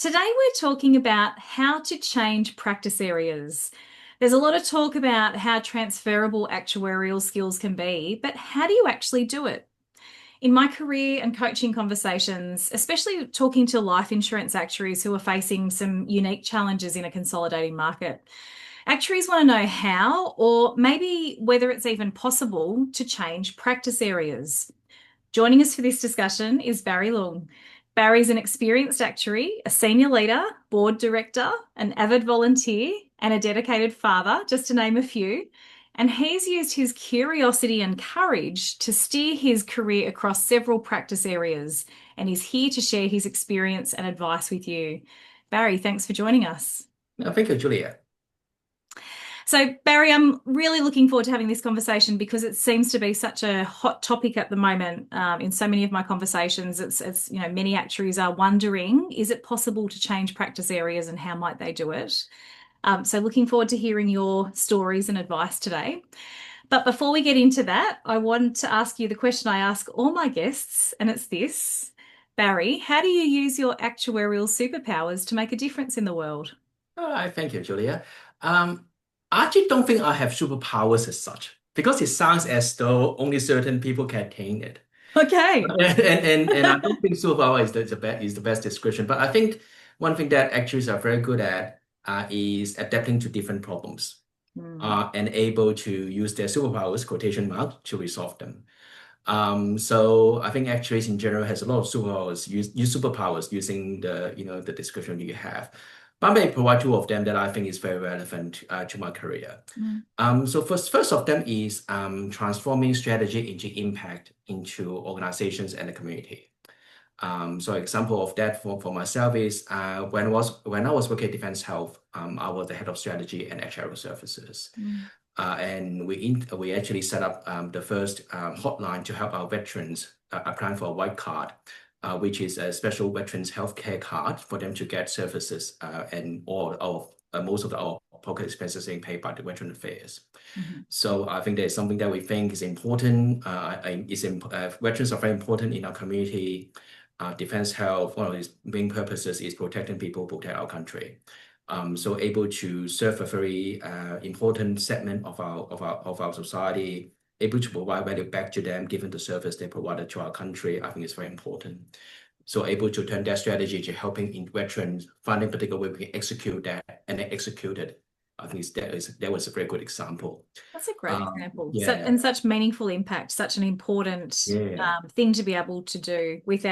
Today we're talking about how to change practice areas. There's a lot of talk about how transferable actuarial skills can be, but how do you actually do it? In my career and coaching conversations, especially talking to life insurance actuaries who are facing some unique challenges in a consolidating market, actuaries want to know how, or maybe whether it's even possible, to change practice areas. Joining us for this discussion is Barry Leung. Barry's an experienced actuary, a senior leader, board director, an avid volunteer, and a dedicated father, just to name a few. And he's used his curiosity and courage to steer his career across several practice areas, and he's here to share his experience and advice with you. Barry, thanks for joining us. Thank you, Julia. So, Barry, I'm really looking forward to having this conversation because it seems to be such a hot topic at the moment. In so many of my conversations, it's many actuaries are wondering, is it possible to change practice areas and how might they do it? So, looking forward to hearing your stories and advice today. But before we get into that, I want to ask you the question I ask all my guests, and it's this. Barry, how do you use your actuarial superpowers to make a difference in the world? All right, thank you, Julia. Um, I actually don't think I have superpowers as such because it sounds as though only certain people can attain it. Okay. And I don't think superpower is the best description. But I think one thing that actuaries are very good at is adapting to different problems and able to use their superpowers, quotation mark, to resolve them. So I think actuaries in general has a lot of superpowers, use superpowers using the description you have. But I may provide two of them that I think is very relevant to my career. Mm. So first of them is transforming strategy into impact into organizations and the community. So example of that for myself is when I was working at Defence Health, I was the head of strategy and actuarial services. Mm. And we actually set up the first hotline to help our veterans apply for a white card, which is a special veterans healthcare card for them to get services and all of most of our pocket expenses being paid by the Veteran Affairs. Mhm. So I think there's something that we think is important. Veterans are very important in our community. Defense Health, one of its main purposes is protecting people, protect our country. So able to serve a very important segment of our society, able to provide value back to them, given the service they provided to our country, I think is very important. So able to turn that strategy to helping in veterans, finding particular way we can execute that and then execute it. I think that was a very good example. That's a great example. Yeah, And such meaningful impact, such an important yeah, thing to be able to do with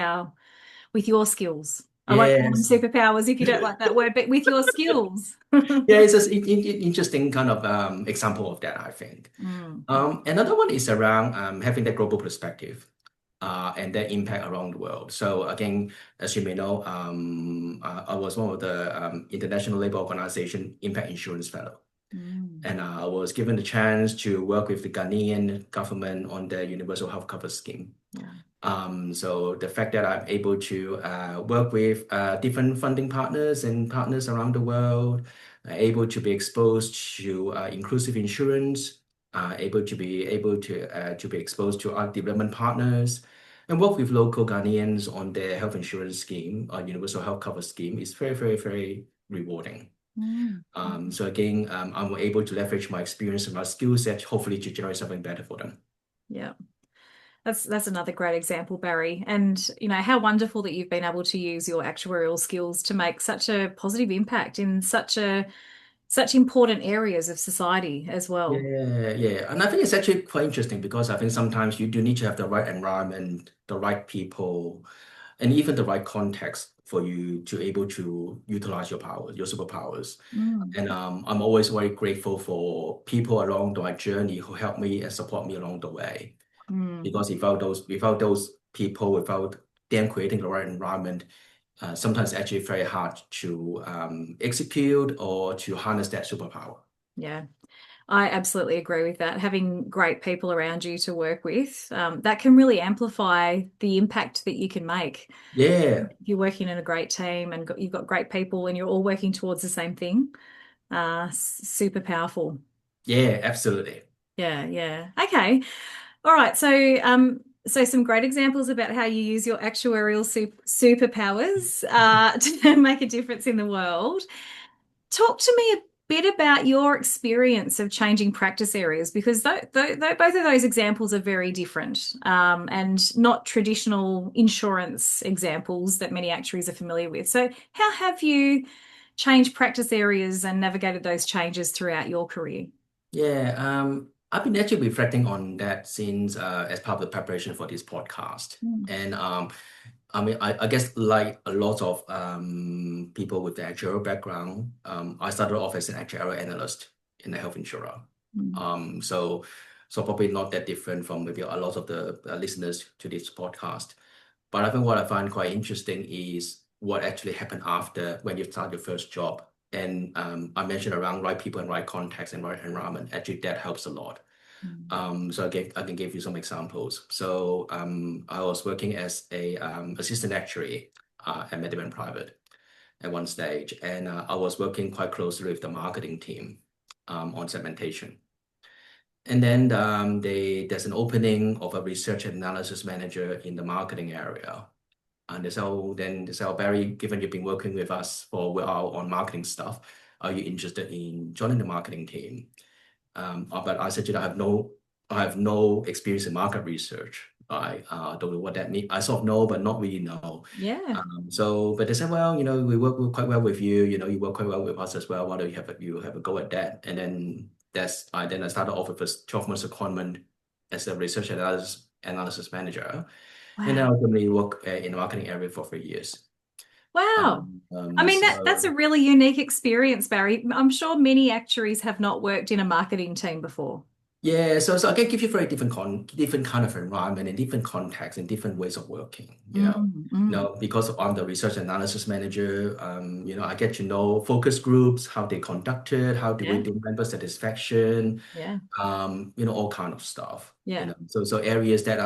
your skills. I won't call them yes. superpowers if you don't like that word, but with your skills. Yeah, it's an interesting kind of example of that, I think. Mm. Another one is around having that global perspective and their impact around the world. So again, as you may know, I was one of the International Labour Organization Impact Insurance Fellow. Mm. And I was given the chance to work with the Ghanaian government on the Universal Health Cover Scheme. Yeah. So the fact that I'm able to work with different funding partners and partners around the world, able to be exposed to inclusive insurance, able to be exposed to our development partners, and work with local Ghanaians on their health insurance scheme, universal health cover scheme is very, very, very rewarding. Mm. So again, I'm able to leverage my experience and my skill set, hopefully to generate something better for them. Yeah. That's another great example, Barry. And how wonderful that you've been able to use your actuarial skills to make such a positive impact in such important areas of society as well. Yeah, yeah. And I think it's actually quite interesting because I think sometimes you do need to have the right environment, the right people, and even the right context for you to able to utilize your powers, your superpowers. Mm. And I'm always very grateful for people along my journey who help me and support me along the way. Mm. Because without those people, without them creating the right environment, sometimes it's actually very hard to execute or to harness that superpower. Yeah. I absolutely agree with that. Having great people around you to work with, that can really amplify the impact that you can make. Yeah, If you're working in a great team and you've got great people and you're all working towards the same thing, super powerful. yeah, absolutely. Yeah, yeah. Okay. All right. So, So some great examples about how you use your actuarial superpowers to make a difference in the world. Talk to me a bit about your experience of changing practice areas because both of those examples are very different and not traditional insurance examples that many actuaries are familiar with. So, how have you changed practice areas and navigated those changes throughout your career? Yeah, I've been actually reflecting on that since as part of the preparation for this podcast. Mm, And I mean, I guess like a lot of people with the actuarial background, I started off as an actuarial analyst in a health insurer. mm. So probably not that different from maybe a lot of the listeners to this podcast. But I think what I find quite interesting is what actually happened after when you start your first job. And I mentioned around right people and right context and right environment. Actually, that helps a lot. Mm. So I can give you some examples. So I was working as a assistant actuary at Medibank Private at one stage, and I was working quite closely with the marketing team on segmentation. And then there's an opening of a research analysis manager in the marketing area. And they say, oh, Barry, given you've been working with us for a while on marketing stuff, are you interested in joining the marketing team? But I said, I have no experience in market research. I don't know what that means. I sort of know, but not really know. Yeah. But they said, well, we work quite well with you. You work quite well with us as well. Why don't you have a go at that? And then I started off with a 12 months secondment as a research analysis manager, and then I Wow. ultimately work in the marketing area for 3 years. Wow. I mean that's So. a really unique experience, Barry. I'm sure many actuaries have not worked in a marketing team before. Yeah, so I can give you very different kind of environment and different context and different ways of working, Mm, mm. because I'm the research analysis manager, I get to know focus groups, how they conducted, how do we Yeah. do member satisfaction, Yeah. all kind of stuff, Yeah. So areas that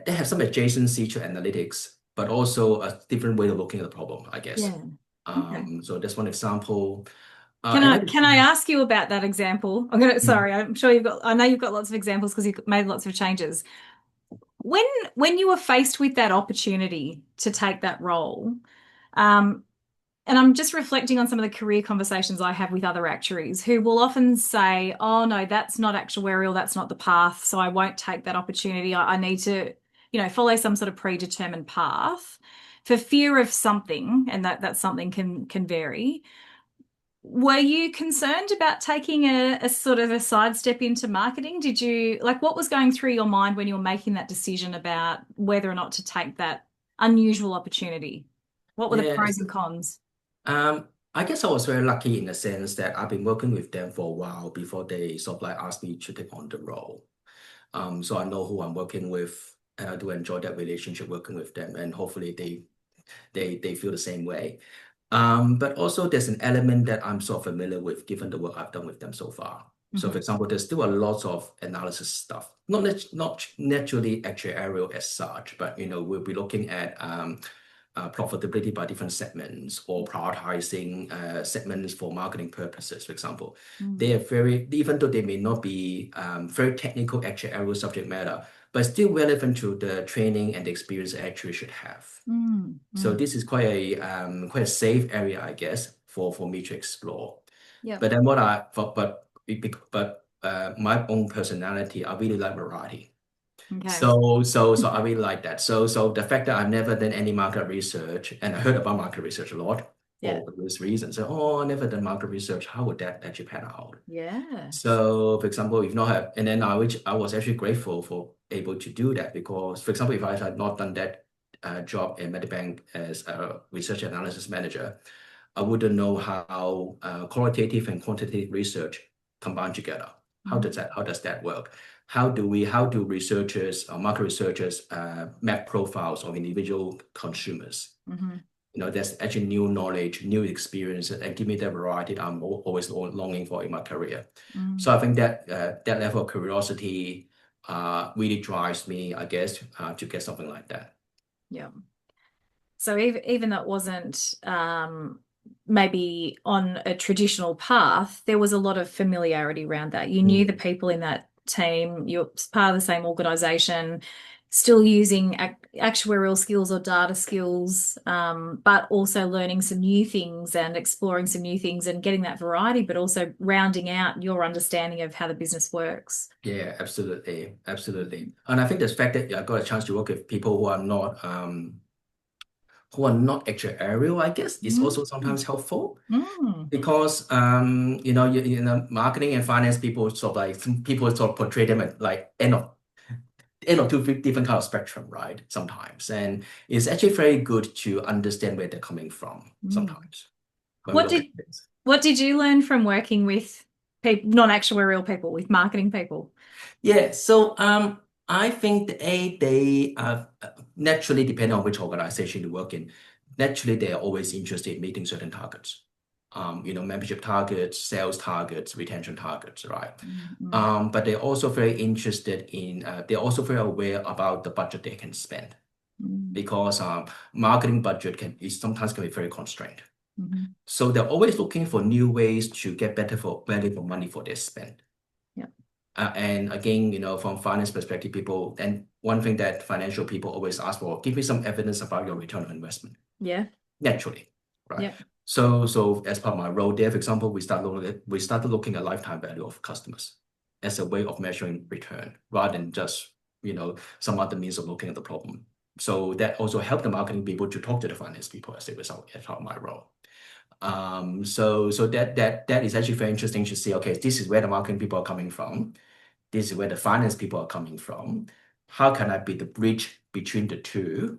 have some adjacency to analytics, but also a different way of looking at the problem, I guess. Yeah. Okay. So that's one example. Can I Another. can I ask you about that example? Sorry, I'm sure I know you've got lots of examples because you've made lots of changes. When when you were faced with that opportunity to take that role, um, and I'm just reflecting on some of the career conversations I have with other actuaries who will often say, "Oh no, that's not actuarial, that's not the path, so I won't take that opportunity. I need to, follow some sort of predetermined path for fear of something, and that something can vary." Were you concerned about taking a sort of a sidestep into marketing? Did you like what was going through your mind when you were making that decision about whether or not to take that unusual opportunity? What were the Yeah. pros and cons? I guess I was very lucky in the sense that I've been working with them for a while before they sort of like asked me to take on the role. So I know who I'm working with, and I do enjoy that relationship working with them, and hopefully they feel the same way. But also there's an element that I'm sort of familiar with given the work I've done with them so far. So for Hmm. example, there's still a lot of analysis stuff, not naturally actuarial as such, but we'll be looking at profitability by different segments or prioritizing segments for marketing purposes, for example. They are very, even though they may not be very technical actuarial subject matter, but still relevant to the training and the experience actuary should have. Mm, So mm. this is quite a safe area, I guess, for me to explore. Yep. But then what I but my own personality, I really like variety. Okay. So I really like that. So the fact that I've never done any market research and I heard about market research a lot Yeah. for this reason. So, oh, I never done market research. How would that actually pan out? Yeah. So, for example, if not have, and then which I was actually grateful for able to do that because, for example, if I had not done that job in Medibank as a research analysis manager, I wouldn't know how qualitative and quantitative research combine together. Mm, How does that work? How do researchers, market researchers, map profiles of individual consumers? hmm That's actually new knowledge, new experience, and give me that variety that I'm always longing for in my career. mm. So I think that level of curiosity really drives me, I guess, to get something like that. Yeah. So even though it wasn't maybe on a traditional path, there was a lot of familiarity around that. You knew the Mm. people in that team, you're part of the same organization. still using actuarial skills or data skills, but also learning some new things and exploring some new things and getting that variety, but also rounding out your understanding of how the business works. Yeah, absolutely, absolutely. And I think the fact that I got a chance to work with people who are not actuarial, I guess, is Mm. also sometimes helpful Mm. because marketing and finance people sort of like some people sort of portray them at like end of two different kind of spectrum, right? Sometimes, and it's actually very good to understand where they're coming from Mm. sometimes when we What look did at things. what did you learn from working with people, non-actuarial people, with marketing people? Yeah, so I think they naturally depend on which organization you work in. Naturally, they are always interested in meeting certain targets. Membership targets, sales targets, retention targets, right? Mm. But they're also very interested in. They're also very aware about the budget they can spend Mm. because marketing budget sometimes can be very constrained. Mm. So they're always looking for new ways to get better for value for money for their spend. Yeah. And again, from finance perspective, and one thing that financial people always ask for, give me some evidence about your return on investment. Yeah. Naturally, right? Yeah. So as part of my role there, for example, we started looking at lifetime value of customers as a way of measuring return rather than just, some other means of looking at the problem. So that also helped the marketing people to talk to the finance people as a result as part of my role. So that is actually very interesting to see. Okay, this is where the marketing people are coming from. This is where the finance people are coming from. How can I be the bridge between the two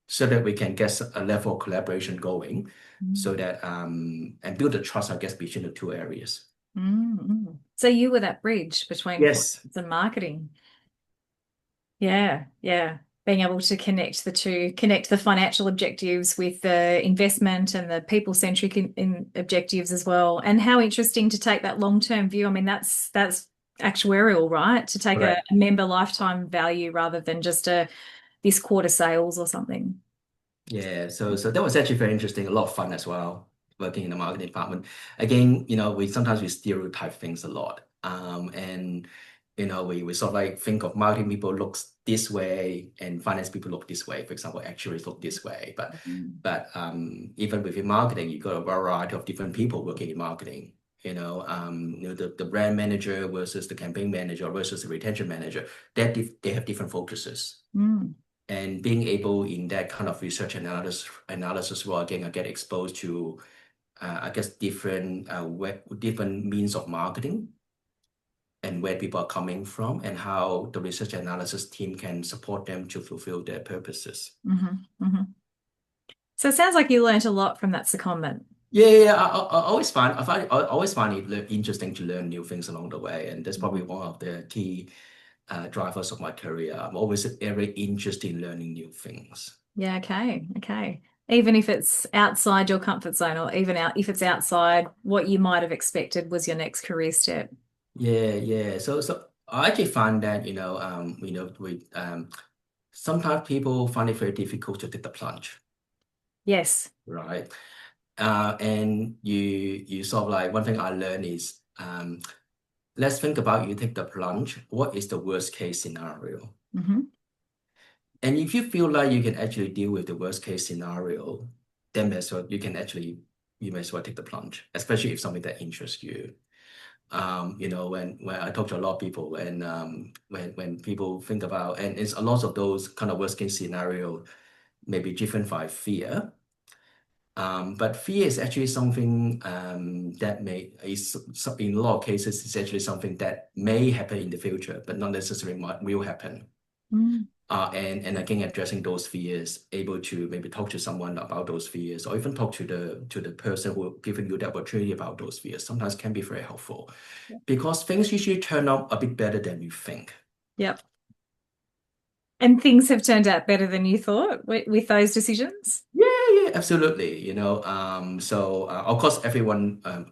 so that we can get a level of collaboration going, Mm. so that and build the trust, I guess, between the two areas. Mm. So you were that bridge between Yes. finance and marketing. Yeah, yeah. Being able to connect the two, connect the financial objectives with the investment and the people-centric in objectives as well. And how interesting to take that long-term view. I mean, that's actuarial, right? To take a Correct. member lifetime value rather than just a this quarter sales or something. Yeah, so that was actually very interesting, a lot of fun as well, working in the marketing department. Again, we stereotype things a lot. And we sort of like think of marketing people looks this way and finance people look this way. For example, actuaries look this way. But Mm. but even within marketing, you got a variety of different people working in marketing. The brand manager versus the campaign manager versus the retention manager, they have different focuses. Mm. And being able in that kind of research analysis well, again, I get exposed to I guess different means of marketing and where people are coming from and how the research analysis team can support them to fulfill their purposes. Mhm, mhm. So it sounds like you learned a lot from that secondment. Yeah. I always find it interesting to learn new things along the way, and that's probably Mhm. one of the key drivers of my career. I'm always very interested in learning new things. Yeah, okay, okay. Even if it's outside your comfort zone, or even out if it's outside what you might have expected was your next career step. Yeah. So I actually find that we sometimes people find it very difficult to take the plunge, Yes. right? And you sort of like one thing I learned is let's think about you take the plunge. What is the worst case scenario? Hmm. And if you feel like you can actually deal with the worst case scenario, then you may as well take the plunge, especially if something that interests you. When I talk to a lot of people and when people think about and it's a lot of those kind of worst case scenario may be driven by fear. But fear is actually something that in a lot of cases it's actually something that may happen in the future, but not necessarily will happen. Mm. And again, addressing those fears, able to maybe talk to someone about those fears, or even talk to the person who giving you the opportunity about those fears, sometimes can be very helpful because things usually turn out a bit better than you think. Yep. And things have turned out better than you thought with those decisions. Yeah, absolutely. So of course,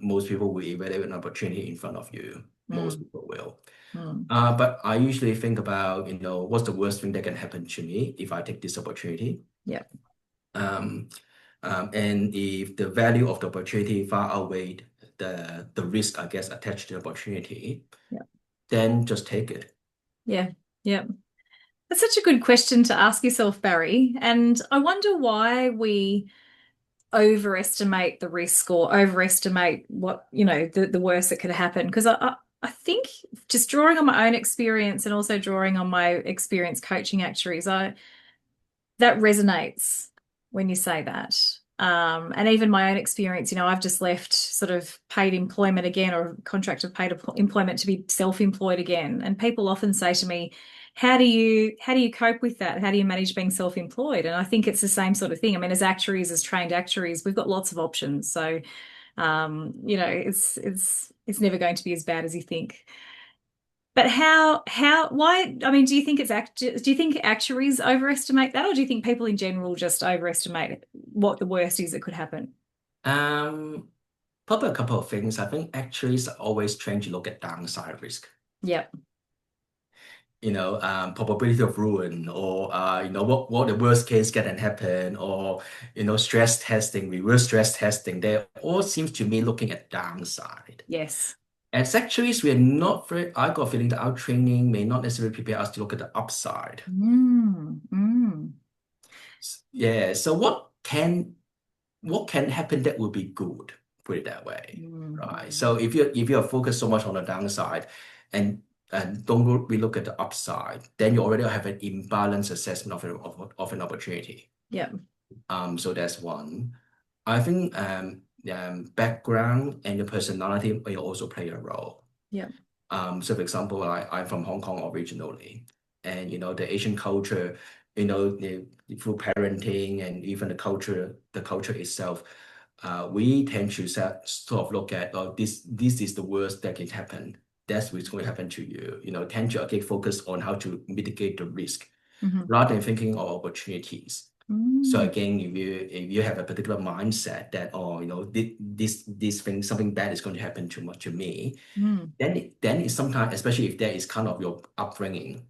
most people will evaluate an opportunity in front of you. Most Mm. people will. Mm. But I usually think about, what's the worst thing that can happen to me if I take this opportunity? Yep. Um, and if the value of the opportunity far outweighed the risk, I guess, attached to the opportunity, Yep. then just take it. Yeah. Yep. That's such a good question to ask yourself, Barry. And I wonder why we overestimate the risk or overestimate what, the worst that could happen. Because I think just drawing on my own experience and also drawing on my experience coaching actuaries, that resonates when you say that. And even my own experience, I've just left sort of paid employment again or contract of paid employment to be self-employed again. And people often say to me, how do you cope with that? How do you manage being self-employed? And I think it's the same sort of thing. I mean, as actuaries, as trained actuaries, we've got lots of options. So it's never going to be as bad as you think. But why? I mean, do you think actuaries overestimate that, or do you think people in general just overestimate what the worst is that could happen? Um, Probably a couple of things. I think actuaries are always trying to look at downside risk. Yep. Probability of ruin, or what the worst case can happen, or stress testing, reverse stress testing. They all seems to me looking at downside. Yes. As actuaries, we are not very. I got a feeling that our training may not necessarily prepare us to look at the upside. Mm, mm, Yeah. So what can happen that will be good? Put it that way, mm, right? mm. So if you're focused so much on the downside and don't really look at the upside, then you already have an imbalanced assessment of an opportunity. Yep. So that's one. I think background and your personality will also play a role. Yep. So for example, I'm from Hong Kong originally, and the Asian culture, through parenting and even the culture itself, we tend to sort of look at, oh, this is the worst that can happen. That's what's going to happen to you. Tend to again focus on how to mitigate the risk Hmm. rather than thinking of opportunities. So Mm, again, if you have a particular mindset that, oh, this thing, something bad is going to happen to me, mm. then it's sometimes, especially if that is kind of your upbringing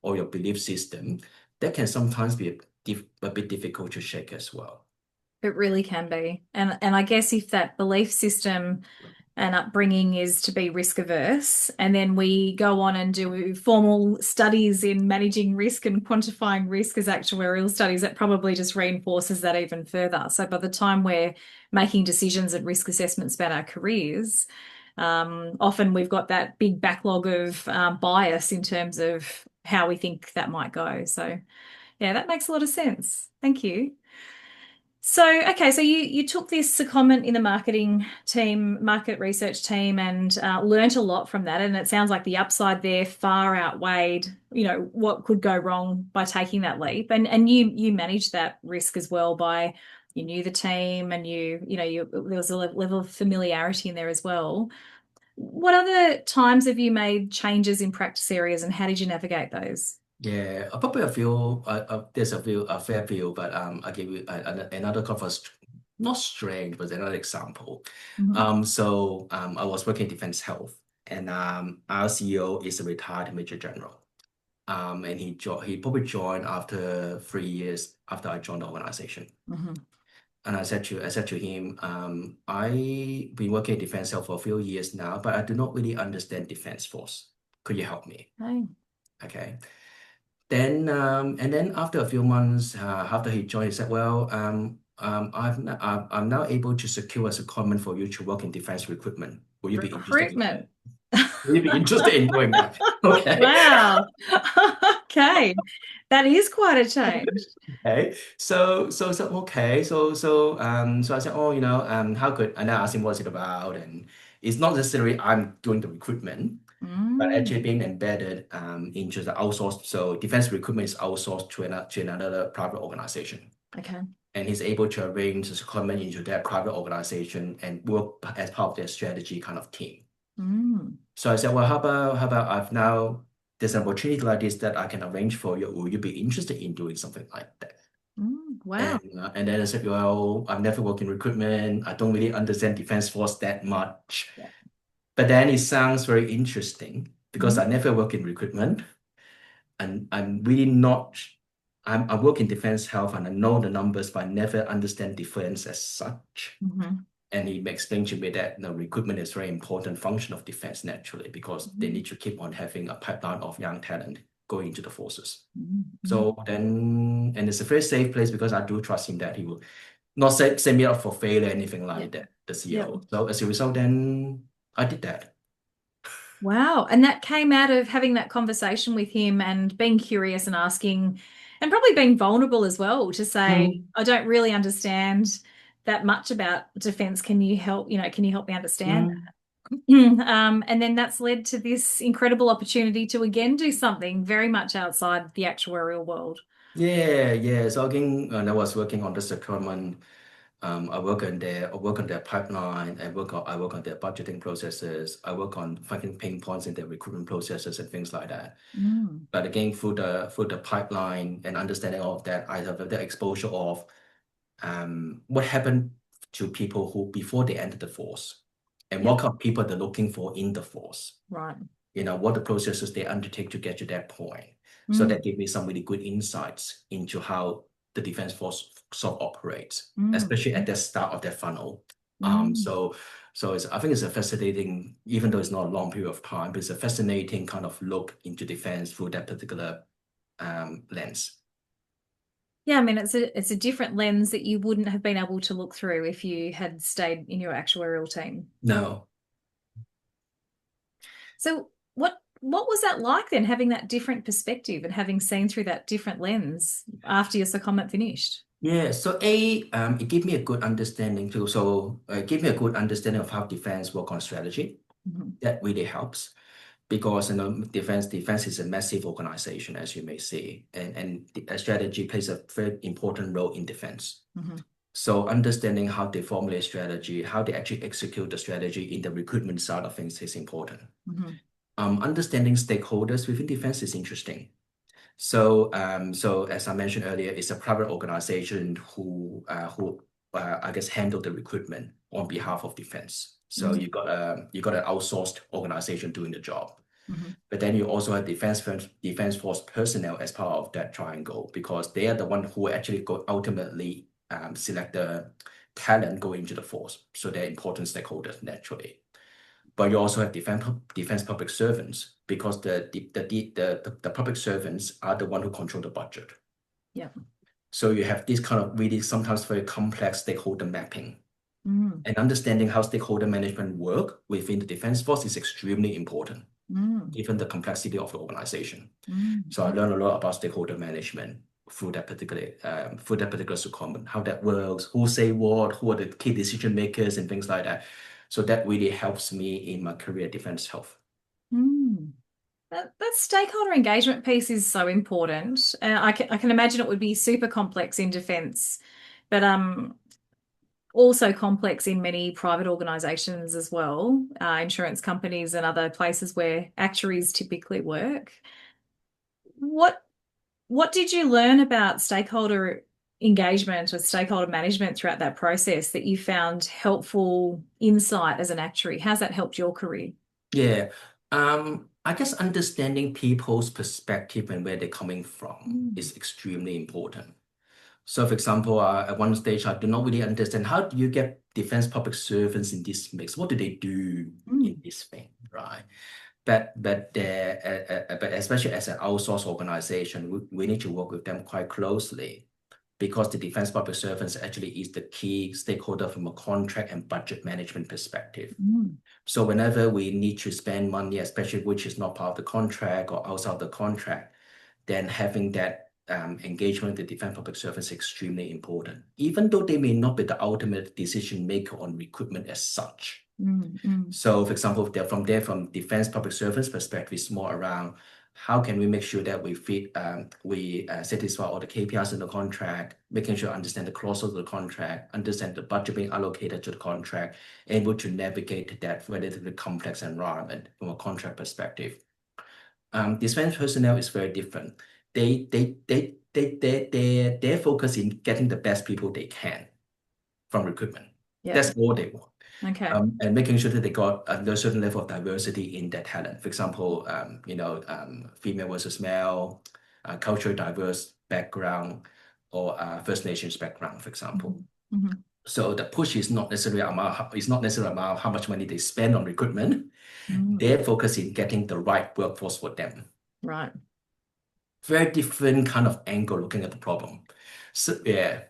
or your belief system, that can sometimes be a bit difficult to shake as well. It really can be. And I guess if that belief system and upbringing is to be risk averse. And then we go on and do formal studies in managing risk and quantifying risk as actuarial studies. That probably just reinforces that even further. So by the time we're making decisions and risk assessments about our careers, often we've got that big backlog of bias in terms of how we think that might go. So yeah, that makes a lot of sense. Thank you. So, okay, so you took this secondment in the marketing team, market research team, and learnt a lot from that. And it sounds like the upside there far outweighed, what could go wrong by taking that leap. And you managed that risk as well by you knew the team and there was a level of familiarity in there as well. What other times have you made changes in practice areas and how did you navigate those? Yeah, probably a few. There's a fair few, but I'll give you another kind of not strange, but another example. Mhm. I was working in Defence Health, and our CEO is a retired Major General. And he probably joined after 3 years after I joined the organization. Mhm. And I said to him, I've been working in Defence Health for a few years now, but I do not really understand Defence Force. Could you help me? Hey. Okay. And then after a few months, after he joined, he said, "Well, I'm now able to secure a secondment for you to work in defense recruitment. Will you be interested in that? Recruitment. Will you be interested in doing that?" Okay. Wow. Okay. That is quite a change. Okay. So okay. So I said, "Oh, how could?" And I asked him what's it about, and it's not necessarily I'm doing the recruitment, but actually Mm, being embedded into the outsourced. So defense recruitment is outsourced to another private organization, okay. and he's able to arrange a secondment into that private organization and work as part of their strategy kind of team. Mm, So I said, well, how about I've now there's an opportunity like this that I can arrange for you. Will you be interested in doing something like that? wow. And then I said, well, I've never worked in recruitment. I don't really understand defense force that much. Yeah. But then it sounds very interesting because Mm, I never work in recruitment and I'm really not. I work in defense health and I know the numbers, but I never understand defense as such. mhm, And he explained to me that recruitment is a very important function of defense naturally because they mhm. need to keep on having a pipeline of young talent. going into the forces. Mm-hmm. So then, and it's a very safe place because I do trust him that he will not set me up for failure or anything like Yep. that, the Yep. CEO. So as a result, then I did that. Wow. And that came out of having that conversation with him and being curious and asking, and probably being vulnerable as well to say, Mm, I don't really understand that much about defense. Can you help, can you help me understand mm. that? And then that's led to this incredible opportunity to again do something very much outside the actuarial world. Yeah, yeah. So again, when I was working on the secondment, I work on their pipeline, I work on their budgeting processes, I work on finding pain points in their recruitment processes and things like that. Mm. But again, through the pipeline and understanding all of that, I have the exposure of what happened to people who before they enter the force and Yep. what kind of people they're looking for in the force. Right. What the processes they undertake to get to that point. So Mm. that gave me some really good insights into how the defense force sort of operates, Mm. especially at the start of their funnel. Um, Mm. so I think it's a fascinating, even though it's not a long period of time, but it's a fascinating kind of look into defense through that particular lens. Yeah, I mean it's a different lens that you wouldn't have been able to look through if you had stayed in your actuarial team. No. So what was that like then, having that different perspective and having seen through that different lens after your secondment finished? Yeah, so it gave me a good understanding too. So it gave me a good understanding of how defense work on strategy. Hmm. That really helps because defense is a massive organization, as you may see, and a strategy plays a very important role in defense. Hmm. So understanding how they formulate strategy, how they actually execute the strategy in the recruitment side of things is important. Hmm. Understanding stakeholders within defense is interesting. So as I mentioned earlier, it's a private organization who I guess handle the recruitment on behalf of defense. So Hmm. you got an outsourced organization doing the job, Hmm. but then you also have defense force personnel as part of that triangle because they are the one who actually go ultimately select the talent going into the force. So they're important stakeholders naturally. But you also have defense public servants because the public servants are the one who control the budget. Yeah. So you have this kind of really sometimes very complex stakeholder mapping. Mm. And understanding how stakeholder management work within the defense force is extremely important, Mm. given the complexity of the organization. Mm. So I learned a lot about stakeholder management through that particular secondment, how that works, who say what, who are the key decision makers, and things like that. So that really helps me in my career at Defense Health. Mm. That stakeholder engagement piece is so important. I can imagine it would be super complex in defense, but also complex in many private organizations as well, insurance companies and other places where actuaries typically work. What what did you learn about stakeholder engagement or stakeholder management throughout that process that you found helpful insight as an actuary? How's that helped your career? Yeah. I guess understanding people's perspective and where they're coming from Mm. is extremely important. So, for example, at one stage, I do not really understand how do you get defense public servants in this mix? What do they do in Mm. this thing, right? But especially as an outsourced organization, we need to work with them quite closely because the defense public servants actually is the key stakeholder from a contract and budget management perspective. Mm. So whenever we need to spend money, especially which is not part of the contract or outside of the contract, then having that engagement with the defense public service is extremely important, even though they may not be the ultimate decision maker on recruitment as such. Mm. Mm. So, for example, from defense public service perspective, it's more around how can we make sure that we satisfy all the KPIs in the contract, making sure understand the clauses of the contract, understand the budget being allocated to the contract, able to navigate that relatively complex environment from a contract perspective. Defense personnel is very different. They're focused in getting the best people they can from recruitment. Yeah. That's all they want. Okay. And making sure that they got a certain level of diversity in their talent. For example, female versus male, culturally diverse background, or First Nations background, for example. Mhm. Mhm. So the push is not necessarily about how much money they spend on recruitment. Mm. They're focused in getting the right workforce for them. Right. very different kind of angle looking at the problem. So yeah,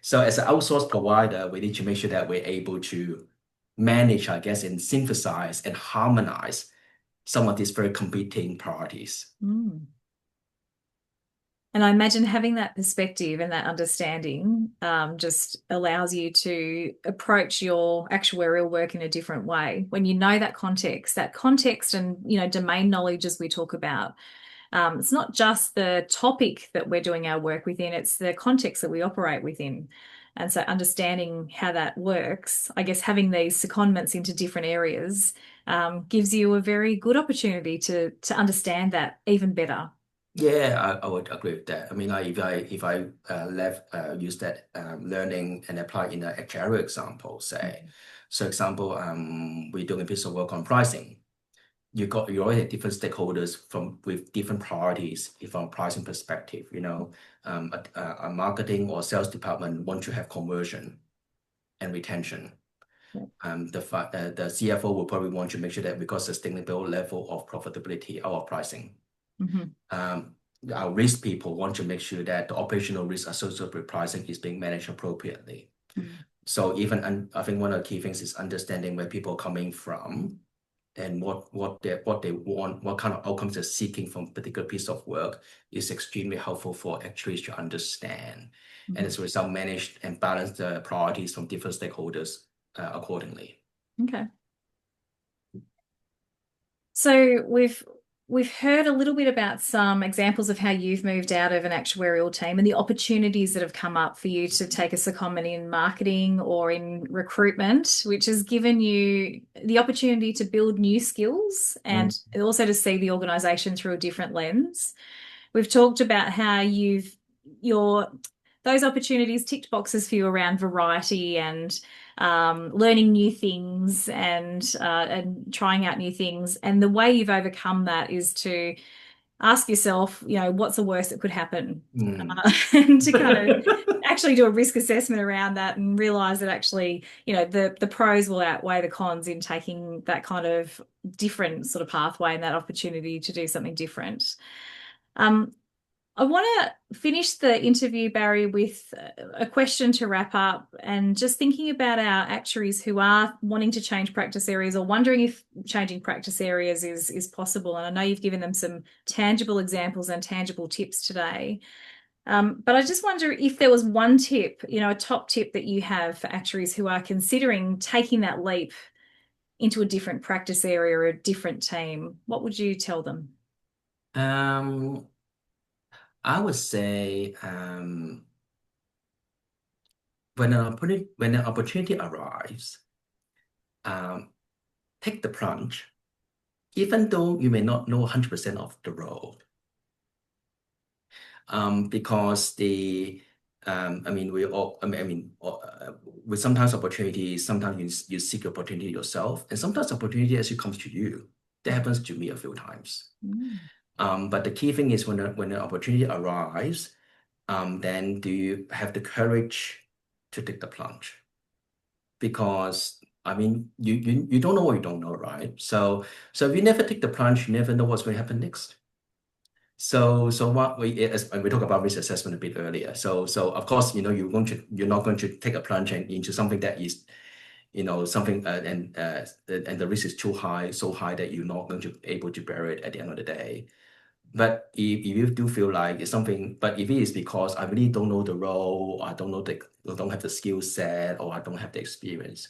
so as an outsource provider, we need to make sure that we're able to manage, I guess, and synthesize and harmonize some of these very competing priorities. Mm. And I imagine having that perspective and that understanding just allows you to approach your actuarial work in a different way. When you know that context and, domain knowledge, as we talk about, it's not just the topic that we're doing our work within, it's the context that we operate within. And so understanding how that works, I guess having these secondments into different areas gives you a very good opportunity to understand that even better. Yeah, I would agree with that. I mean, like if I use that learning and apply in an actuarial example, say, so example, we're doing a piece of work on pricing. You already have different stakeholders from with different priorities from a pricing perspective. A marketing or sales department want to have conversion and retention. The CFO will probably want to make sure that we got sustainable level of profitability out of pricing. Mhm. Um, our risk people want to make sure that the operational risk associated with pricing is being managed appropriately. Mm. So I think one of the key things is understanding where people are coming from and what they want, what kind of outcomes they're seeking from a particular piece of work is extremely helpful for actuaries to understand. And Mhm. as a result, manage and balance the priorities from different stakeholders accordingly. Okay. So we've heard a little bit about some examples of how you've moved out of an actuarial team and the opportunities that have come up for you to take a secondment in marketing or in recruitment, which has given you the opportunity to build new skills Mm. and also to see the organization through a different lens. We've talked about how your those opportunities ticked boxes for you around variety and learning new things and trying out new things. And the way you've overcome that is to ask yourself, what's the worst that could happen, Mm. and to kind of actually do a risk assessment around that and realize that actually, the pros will outweigh the cons in taking that kind of different sort of pathway and that opportunity to do something different. Um, I want to finish the interview, Barry, with a question to wrap up and just thinking about our actuaries who are wanting to change practice areas or wondering if changing practice areas is possible. And I know you've given them some tangible examples and tangible tips today. But I just wonder if there was one tip, a top tip that you have for actuaries who are considering taking that leap into a different practice area or a different team, what would you tell them? Um, I would say when an opportunity arrives, um, take the plunge, even though you may not know 100% of the role. Because I mean, with sometimes opportunities, sometimes you seek opportunity yourself, and sometimes opportunity actually comes to you. That happens to me a few times. Mm. But the key thing is when the opportunity arrives, then do you have the courage to take the plunge? Because I mean, you don't know what you don't know, right? So if you never take the plunge, you never know what's going to happen next. So what we talked about risk assessment a bit earlier. So of course, you're not going to take a plunge into something that is, something and the risk is too high, so high that you're not going to be able to bear it at the end of the day. But if you do feel like it's something, but if it is because I really don't know the role, I don't have the skill set, or I don't have the experience,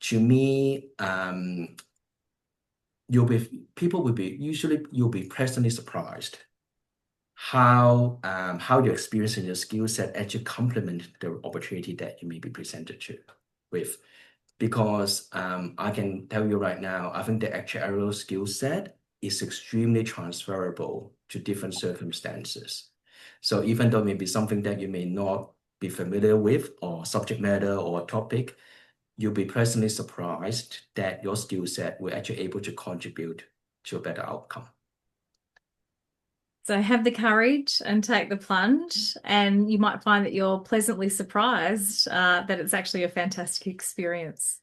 to me, people will be usually you'll be pleasantly surprised how your experience and your skill set actually complement the opportunity that you may be presented to with. Because I can tell you right now, I think the actuarial skill set is extremely transferable to different circumstances. So even though it may be something that you may not be familiar with or subject matter or topic, you'll be pleasantly surprised that your skill set will actually able to contribute to a better outcome. So have the courage and take the plunge, and you might find that you're pleasantly surprised that it's actually a fantastic experience.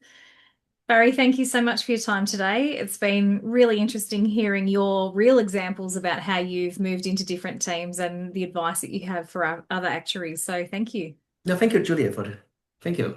Barry, thank you so much for your time today. It's been really interesting hearing your real examples about how you've moved into different teams and the advice that you have for our other actuaries. So thank you. No, thank you, Julia, for the, thank you.